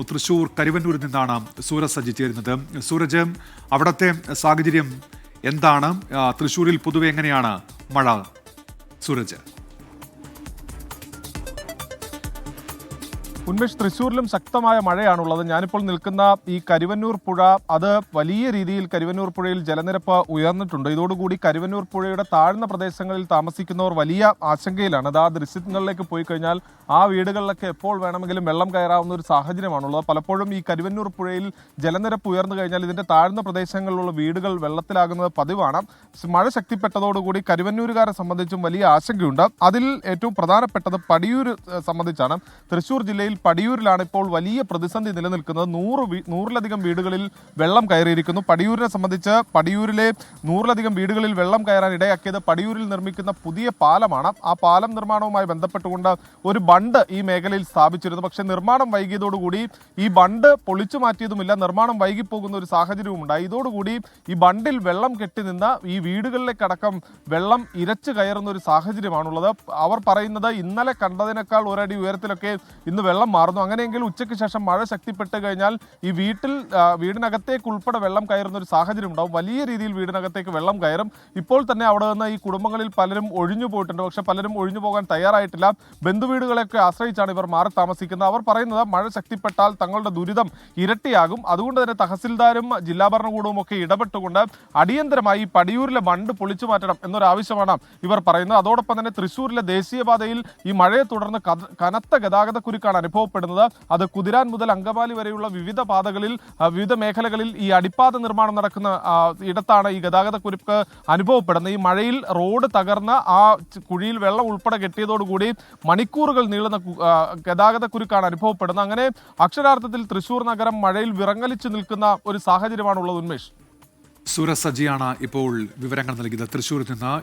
തൃശൂർ കരുവന്നൂരിൽ നിന്നാണ് സൂരജ് സജി ചേരുന്നത്. സൂരജ്, അവിടുത്തെ സാഹചര്യം എന്താണ്? തൃശൂരിൽ പൊതുവെ എങ്ങനെയാണ് മഴ? സൂരജ്. ഉന്മേഷ്, തൃശ്ശൂരിലും ശക്തമായ മഴയാണുള്ളത്. ഞാനിപ്പോൾ നിൽക്കുന്ന ഈ കരുവന്നൂർ പുഴ, അത് വലിയ രീതിയിൽ കരുവന്നൂർ പുഴയിൽ ജലനിരപ്പ് ഉയർന്നിട്ടുണ്ട്. ഇതോടുകൂടി കരുവന്നൂർ പുഴയുടെ താഴ്ന്ന പ്രദേശങ്ങളിൽ താമസിക്കുന്നവർ വലിയ ആശങ്കയിലാണ്. അത് ആ ദൃശ്യങ്ങളിലേക്ക് പോയി കഴിഞ്ഞാൽ ആ വീടുകളിലൊക്കെ എപ്പോൾ വേണമെങ്കിലും വെള്ളം കയറാവുന്ന ഒരു സാഹചര്യമാണുള്ളത്. പലപ്പോഴും ഈ കരുവന്നൂർ പുഴയിൽ ജലനിരപ്പ് ഉയർന്നു കഴിഞ്ഞാൽ ഇതിൻ്റെ താഴ്ന്ന പ്രദേശങ്ങളിലുള്ള വീടുകൾ വെള്ളത്തിലാകുന്നത് പതിവാണ്. മഴ ശക്തിപ്പെട്ടതോടുകൂടി കരുവന്നൂരുകാരെ സംബന്ധിച്ചും വലിയ ആശങ്കയുണ്ട്. അതിൽ ഏറ്റവും പ്രധാനപ്പെട്ടത് പടിയൂർ സംബന്ധിച്ചാണ്. തൃശ്ശൂർ ജില്ലയിൽ പടിയൂരിലാണ് ഇപ്പോൾ വലിയ പ്രതിസന്ധി നിലനിൽക്കുന്നത്. നൂറിലധികം വീടുകളിൽ വെള്ളം കയറിയിരിക്കുന്നു. പടിയൂരിനെ സംബന്ധിച്ച് പടിയൂരിലെ 100ലധികം വീടുകളിൽ വെള്ളം കയറാൻ ഇടയാക്കിയത് പടിയൂരിൽ നിർമ്മിക്കുന്ന പുതിയ പാലമാണ്. ആ പാലം നിർമ്മാണവുമായി ബന്ധപ്പെട്ടുകൊണ്ട് ഒരു ബണ്ട് ഈ മേഖലയിൽ സ്ഥാപിച്ചിരുന്നു. പക്ഷേ നിർമ്മാണം വൈകിയതോടുകൂടി ഈ ബണ്ട് പൊളിച്ചു മാറ്റിയതുമില്ല, നിർമ്മാണം വൈകിപ്പോകുന്ന ഒരു സാഹചര്യവും ഉണ്ടായി. ഇതോടുകൂടി ഈ ബണ്ടിൽ വെള്ളം കെട്ടിനിന്ന ഈ വീടുകളിലേക്കടക്കം വെള്ളം ഇരച്ചു കയറുന്ന ഒരു സാഹചര്യമാണുള്ളത്. അവർ പറയുന്നത് ഇന്നലെ കണ്ടതിനേക്കാൾ ഒരടി ഉയരത്തിലൊക്കെ ഇന്ന് വെള്ളം മാറുന്നു. അങ്ങനെയെങ്കിൽ ഉച്ചയ്ക്ക് ശേഷം മഴ ശക്തിപ്പെട്ട് കഴിഞ്ഞാൽ ഈ വീടിനകത്തേക്ക് ഉൾപ്പെടെ വെള്ളം കയറുന്ന ഒരു സാഹചര്യം ഉണ്ടാവും. വലിയ രീതിയിൽ വീടിനകത്തേക്ക് വെള്ളം കയറും. ഇപ്പോൾ തന്നെ അവിടെ നിന്ന് ഈ കുടുംബങ്ങളിൽ പലരും ഒഴിഞ്ഞു പോയിട്ടുണ്ട്. പക്ഷേ പലരും ഒഴിഞ്ഞു പോകാൻ തയ്യാറായിട്ടില്ല. ബന്ധുവീടുകളെയൊക്കെ ആശ്രയിച്ചാണ് ഇവർ മാറി താമസിക്കുന്നത്. അവർ പറയുന്നത് മഴ ശക്തിപ്പെട്ടാൽ തങ്ങളുടെ ദുരിതം ഇരട്ടിയാകും. അതുകൊണ്ട് തന്നെ തഹസിൽദാരും ജില്ലാ ഭരണകൂടവും ഒക്കെ ഇടപെട്ടുകൊണ്ട് അടിയന്തരമായി പടിയൂരിലെ ബണ്ട് പൊളിച്ചു മാറ്റണം എന്നൊരാവശ്യമാണ് ഇവർ പറയുന്നത്. അതോടൊപ്പം തന്നെ തൃശ്ശൂരിലെ ദേശീയപാതയിൽ ഈ മഴയെ തുടർന്ന് കനത്ത ഗതാഗതക്കുരുക്കാണ് അനുഭവപ്പെടുന്നത്. അത് കുതിരാൻ മുതൽ അങ്കമാലി വരെയുള്ള വിവിധ പാതകളിൽ, വിവിധ മേഖലകളിൽ ഈ അടിപ്പാത നിർമ്മാണം നടക്കുന്ന ഇടത്താണ് ഈ ഗതാഗതക്കുരുക്ക് അനുഭവപ്പെടുന്നത്. ഈ മഴയിൽ റോഡ് തകർന്ന് ആ കുഴിയിൽ വെള്ളം ഉൾപ്പെടെ കെട്ടിയതോടുകൂടി മണിക്കൂറുകൾ നീളുന്ന ഗതാഗതക്കുരുക്കാണ് അനുഭവപ്പെടുന്നത്. അങ്ങനെ അക്ഷരാർത്ഥത്തിൽ തൃശ്ശൂർ നഗരം മഴയിൽ വിറങ്ങലിച്ചു നിൽക്കുന്ന ഒരു സാഹചര്യമാണുള്ളത്. ഉന്മേഷ്, സൂരജ് സജിയാണ് ഇപ്പോൾ വിവരങ്ങൾ നൽകിയത് തൃശ്ശൂരിൽ നിന്ന്.